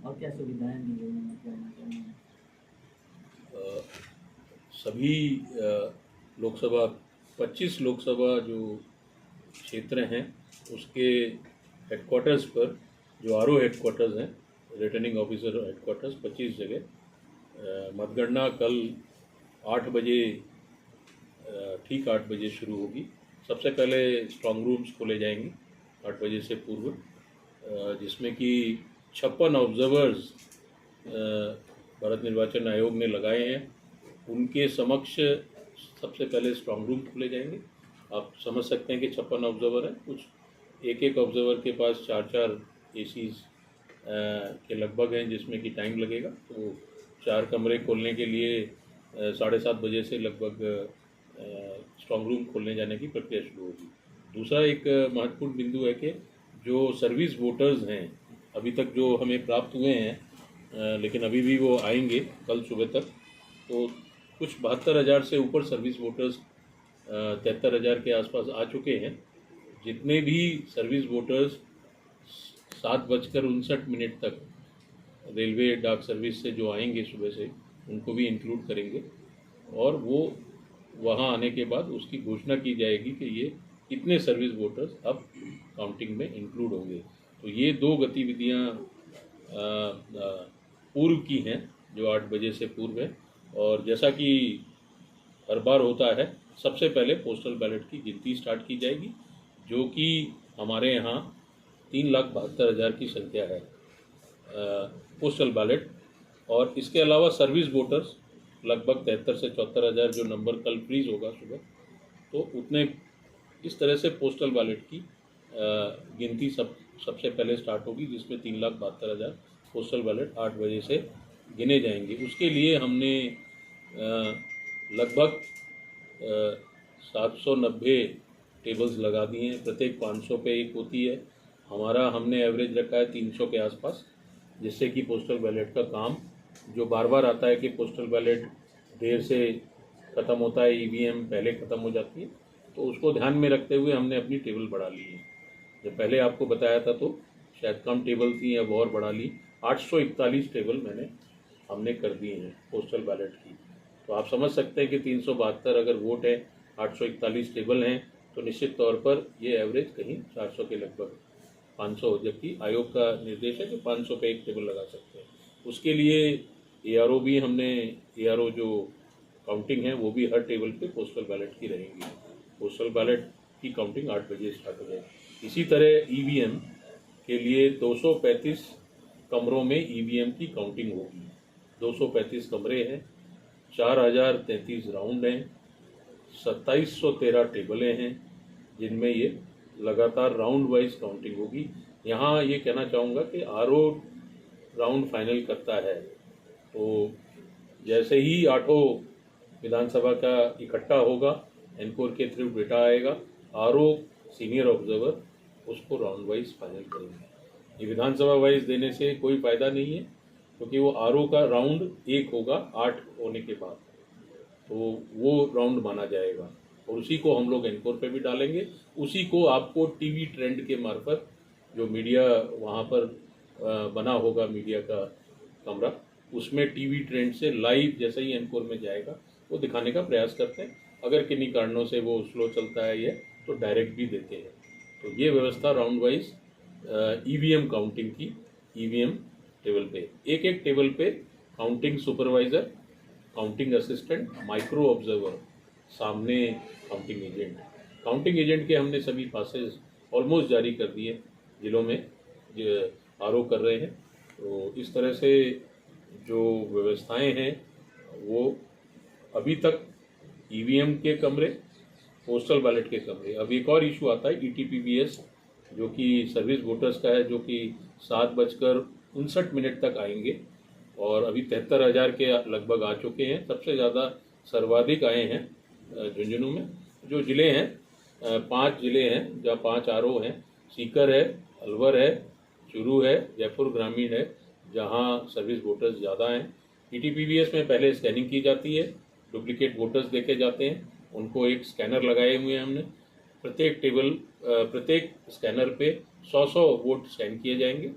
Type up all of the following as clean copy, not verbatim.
और क्या सुविधाएं दी गई हैं मतगणना में? अ, सभी लोकसभा 25 लोकसभा जो क्षेत्र हैं उसके हेडक्वार्टर्स पर जो आरओ हेडक्वार्टर्स हैं, रिटर्निंग ऑफिसर हेडक्वार्टर्स 25 जगह मतगणना कल 8 बजे ठीक 8 बजे शुरू होगी। सबसे पहले स्ट्रांग रूम्स खोले जाएंगे 8 बजे से पूर्व, जिसमें कि 56 ऑब्जर्वर्स भारत निर्वाचन आयोग ने लगाए हैं। उनके समक्ष सबसे पहले स्ट्रांग रूम खोले जाएंगे। आप समझ सकते हैं कि 56 ऑब्जर्वर हैं, कुछ एक एक ऑब्जर्वर के पास 4-4 एसीज के लगभग हैं, जिसमें कि टाइम लगेगा। तो 4 कमरे खोलने के लिए 7:30 बजे से लगभग स्ट्रांग रूम खोलने जाने की प्रक्रिया शुरू होगी। दूसरा एक महत्वपूर्ण बिंदु है कि जो सर्विस वोटर्स हैं अभी तक जो हमें प्राप्त हुए हैं, लेकिन अभी भी वो आएंगे कल सुबह तक, तो कुछ 72,000 से ऊपर सर्विस वोटर्स 73,000 के आसपास आ चुके हैं। जितने भी सर्विस वोटर्स 7:59 तक रेलवे डाक सर्विस से जो आएंगे सुबह से, उनको भी इंक्लूड करेंगे। और वो वहाँ आने के बाद उसकी घोषणा की जाएगी कि ये कितने सर्विस वोटर्स अब काउंटिंग में इंक्लूड होंगे। तो ये दो गतिविधियाँ पूर्व की हैं, जो 8 बजे से पूर्व है। और जैसा कि हर बार होता है, सबसे पहले पोस्टल बैलेट की गिनती स्टार्ट की जाएगी, जो कि हमारे यहाँ 3,72,000 की संख्या है पोस्टल बैलेट। और इसके अलावा सर्विस वोटर्स लगभग 73 से 74,000 जो नंबर कल फ्रीज होगा सुबह, तो उतने इस तरह से पोस्टल बैलेट की गिनती सबसे पहले स्टार्ट होगी, जिसमें 3,72,000 पोस्टल बैलेट 8 बजे से गिने जाएंगे। उसके लिए हमने लगभग 790 टेबल्स लगा दिए हैं, प्रत्येक 500 पे एक होती है। हमारा हमने एवरेज रखा है 300 के आसपास, जिससे कि पोस्टल बैलेट का काम जो बार बार आता है कि पोस्टल बैलेट देर से ख़त्म होता है, ईवीएम पहले ख़त्म हो जाती है, तो उसको ध्यान में रखते हुए हमने अपनी टेबल बढ़ा ली है। जब पहले आपको बताया था तो शायद कम टेबल थी, अब और बढ़ा ली। 841 टेबल हमने कर दी हैं पोस्टल बैलेट की। तो आप समझ सकते हैं कि 372 अगर वोट है, 841 टेबल हैं, तो निश्चित तौर पर ये एवरेज कहीं 400 के लगभग 500, जबकि आयोग का निर्देश है कि 500 पे एक टेबल लगा सकते हैं। उसके लिए एआरओ भी हमने, एआरओ जो काउंटिंग है वो भी हर टेबल पे पोस्टल बैलेट की रहेंगी। पोस्टल बैलेट की काउंटिंग 8 बजे स्टार्ट हो जाएगी। इसी तरह ईवीएम के लिए 235 कमरों में ईवीएम की काउंटिंग होगी। 235 कमरे हैं, 4,033 राउंड हैं, 2,713 टेबलें हैं, जिनमें ये लगातार राउंड वाइज काउंटिंग होगी। यहाँ ये कहना चाहूँगा कि आरओ राउंड फाइनल करता है, तो जैसे ही आठों विधानसभा का इकट्ठा होगा, एनकोर के थ्रू डेटा आएगा, आरओ सीनियर ऑब्जर्वर उसको राउंड वाइज फाइनल करेंगे। ये विधानसभा वाइज देने से कोई फ़ायदा नहीं है, क्योंकि वो आरओ का राउंड एक होगा 8 होने के बाद, तो वो राउंड माना जाएगा। और उसी को हम लोग एनकोर पे भी डालेंगे। उसी को आपको टीवी ट्रेंड के मार्फत, जो मीडिया वहाँ पर बना होगा, मीडिया का कमरा, उसमें टीवी ट्रेंड से लाइव जैसे ही एनकोर में जाएगा वो दिखाने का प्रयास करते हैं। अगर किन्हीं कारणों से वो स्लो चलता है ये, तो डायरेक्ट भी देते हैं। तो ये व्यवस्था राउंड वाइज ईवीएम काउंटिंग की, ईवीएम टेबल पे एक एक टेबल पे counting supervisor, counting assistant, micro observer, सामने काउंटिंग एजेंट के हमने सभी पासेस ऑलमोस्ट जारी कर दिए जिलों में जो आरओ कर रहे हैं। तो इस तरह से जो व्यवस्थाएं हैं वो अभी तक ईवीएम के कमरे, पोस्टल बैलेट के कमरे। अब एक और इशू आता है ईटीपीबीएस, जो कि सर्विस वोटर्स का है, जो कि 7:59 तक आएंगे। और अभी 73,000 के लगभग आ चुके हैं। सबसे ज़्यादा सर्वाधिक आए हैं झुंझुनू में। जो ज़िले हैं, 5 ज़िले हैं जहाँ 5 आरओ हैं। सीकर है, अलवर है, चूरू है, जयपुर ग्रामीण है, जहाँ सर्विस वोटर्स ज़्यादा हैं। ईटीपीबीएस में पहले स्कैनिंग की जाती है, डुप्लीकेट वोटर्स देखे जाते हैं, उनको एक स्कैनर लगाए हुए हैं हमने। प्रत्येक स्कैनर पे 100-100 वोट स्कैन किए जाएंगे।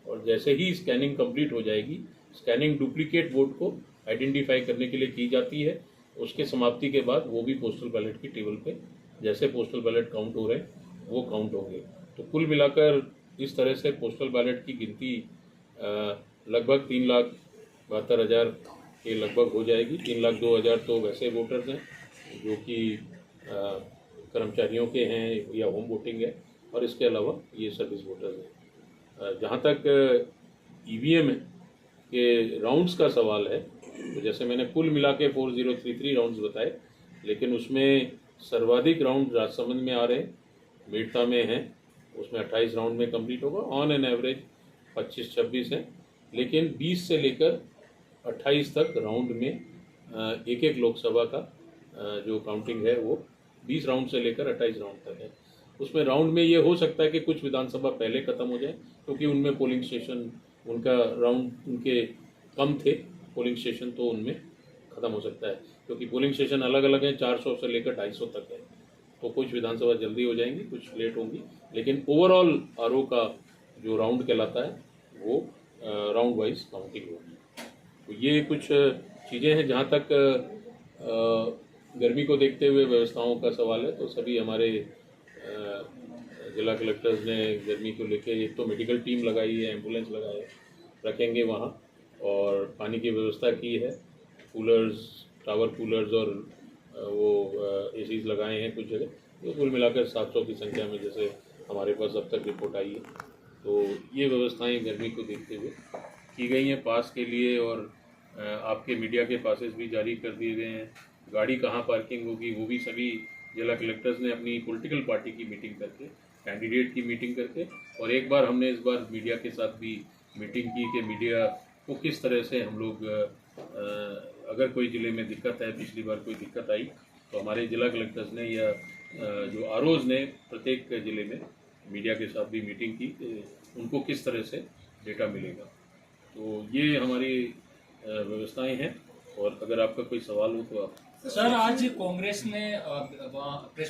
और जैसे ही स्कैनिंग कंप्लीट हो जाएगी, स्कैनिंग डुप्लीकेट वोट को आइडेंटिफाई करने के लिए की जाती है। उसके समाप्ति के बाद वो भी पोस्टल बैलेट की टेबल पे जैसे पोस्टल बैलेट काउंट हो रहे हैं वो काउंट होंगे। तो कुल मिलाकर इस तरह से पोस्टल बैलेट की गिनती लगभग 3,72,000 के लगभग हो जाएगी। 3,02,000 तो वैसे वोटर्स हैं जो कि कर्मचारियों के हैं या होम वोटिंग है, और इसके अलावा ये सर्विस वोटर्स हैं। जहाँ तक ईवीएम के राउंड्स का सवाल है, तो जैसे मैंने कुल मिला के 4033 राउंड्स बताए, लेकिन उसमें सर्वाधिक राउंड राजसमंद में आ रहे हैं, मेड़ता में हैं, उसमें 28 राउंड में कंप्लीट होगा। ऑन एन एवरेज 25-26 हैं, लेकिन 20 से लेकर 28 तक राउंड में एक एक लोकसभा का जो काउंटिंग है वो 20 राउंड से लेकर 28 राउंड तक है। उसमें राउंड में ये हो सकता है कि कुछ विधानसभा पहले ख़त्म हो जाए, क्योंकि उनमें पोलिंग स्टेशन उनका राउंड उनके कम थे, पोलिंग स्टेशन तो उनमें ख़त्म हो सकता है, क्योंकि पोलिंग स्टेशन अलग अलग हैं, 400 से लेकर 250 तक है। तो कुछ विधानसभा जल्दी हो जाएंगी, कुछ लेट होंगी, लेकिन ओवरऑल आरओ का जो राउंड कहलाता है वो राउंड वाइज काउंटिंग होगी। तो ये कुछ चीज़ें हैं। जहाँ तक गर्मी को देखते हुए व्यवस्थाओं का सवाल है, तो सभी हमारे जिला कलेक्टर्स ने गर्मी को लेके एक तो मेडिकल टीम लगाई है, एम्बुलेंस लगाए रखेंगे वहाँ, और पानी की व्यवस्था की है, कूलर्स, टावर कूलर्स और वो एसीज लगाए हैं कुछ जगह। तो कुल मिलाकर 700 की संख्या में जैसे हमारे पास अब तक रिपोर्ट आई है, तो ये व्यवस्थाएं गर्मी को देखते हुए की गई हैं पास के लिए। और आपके मीडिया के पासेस भी जारी कर दिए गए हैं। गाड़ी कहाँ पार्किंग होगी वो भी सभी जिला कलेक्टर्स ने अपनी पॉलिटिकल पार्टी की मीटिंग करके, कैंडिडेट की मीटिंग करके, और एक बार हमने इस बार मीडिया के साथ भी मीटिंग की कि मीडिया को किस तरह से हम लोग अगर कोई ज़िले में दिक्कत है, पिछली बार कोई दिक्कत आई तो हमारे जिला कलेक्टर्स ने या जो आरओज ने प्रत्येक ज़िले में मीडिया के साथ भी मीटिंग की कि उनको किस तरह से डेटा मिलेगा। तो ये हमारी व्यवस्थाएं हैं, और अगर आपका कोई सवाल हो तो आप। सर, आज कांग्रेस ने प्रेस